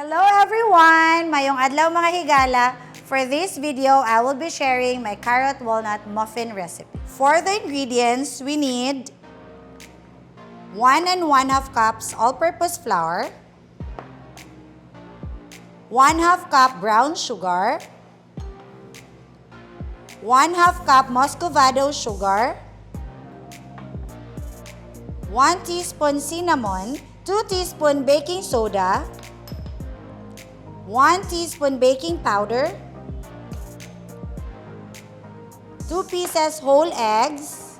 Hello everyone! Mayong adlaw mga higala. For this video, I will be sharing my carrot walnut muffin recipe. For the ingredients, we need 1 and 1/2 cups all-purpose flour, 1/2 cup brown sugar, 1/2 cup muscovado sugar, 1 teaspoon cinnamon, 2 teaspoon baking soda, 1 teaspoon baking powder, 2 pieces whole eggs,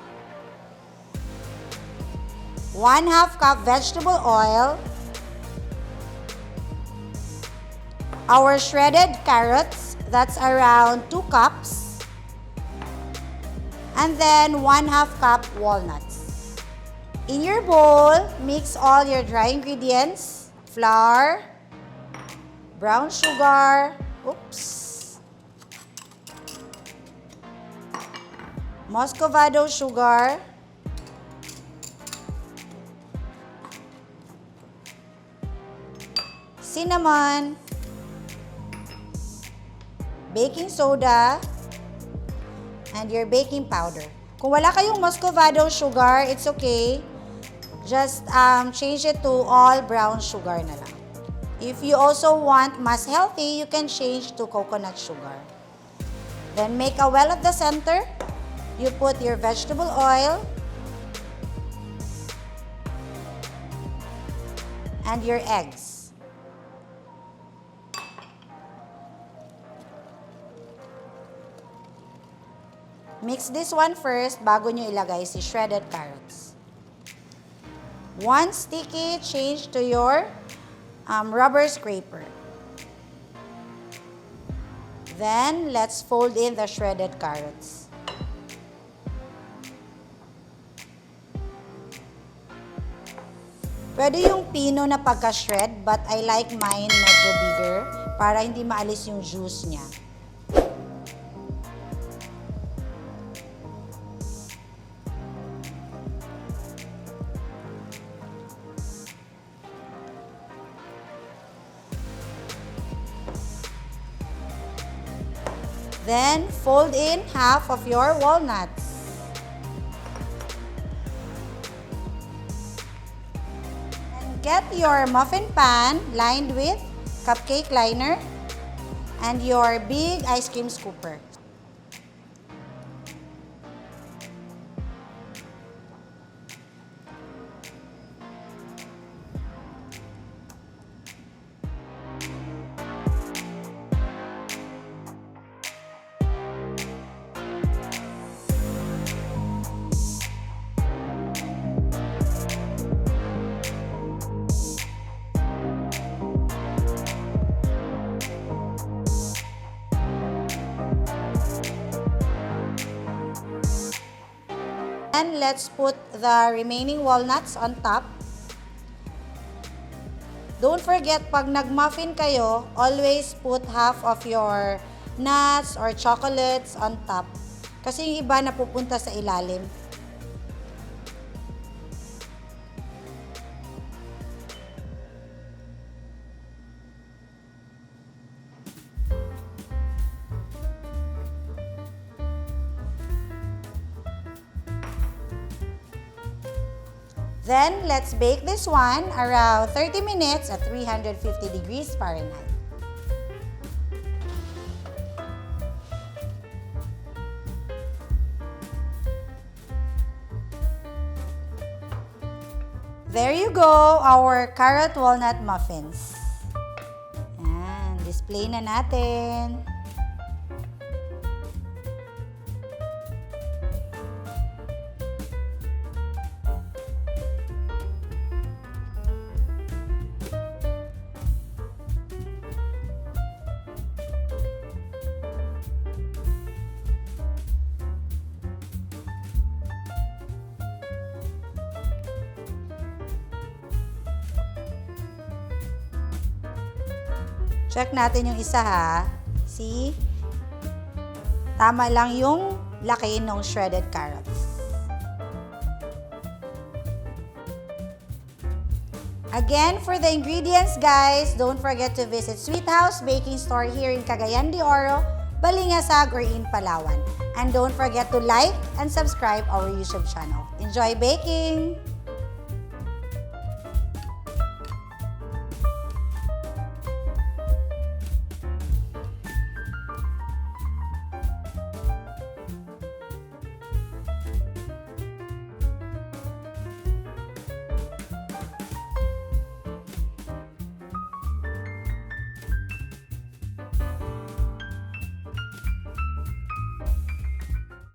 1/2 cup vegetable oil, our shredded carrots, that's around 2 cups, and then 1/2 cup walnuts. In your bowl, mix all your dry ingredients, flour, brown sugar, muscovado sugar, cinnamon, baking soda, and your baking powder. Kung wala kayong muscovado sugar, it's okay. Just change it to all brown sugar na lang. If you also want mas healthy, you can change to coconut sugar. Then make a well at the center. You put your vegetable oil and your eggs. Mix this one first bago nyo ilagay si shredded carrots. Once sticky, change to your rubber scraper. Then, let's fold in the shredded carrots. Pwede yung pino na pagka-shred, but I like mine medyo bigger para hindi maalis yung juice niya. Then, fold in half of your walnuts. And get your muffin pan lined with cupcake liner and your big ice cream scooper. And let's put the remaining walnuts on top. Don't forget, pag nag-muffin kayo, always put half of your nuts or chocolates on top. Kasi yung iba napupunta sa ilalim. Then, let's bake this one around 30 minutes at 350 degrees Fahrenheit. There you go, our carrot walnut muffins. Yan, display na natin. Check natin yung isa ha. See? Tama lang yung laki ng shredded carrots. Again, for the ingredients, guys, don't forget to visit Sweet House Baking Store here in Cagayan de Oro, Balingasag, or in Palawan. And don't forget to like and subscribe our YouTube channel. Enjoy baking!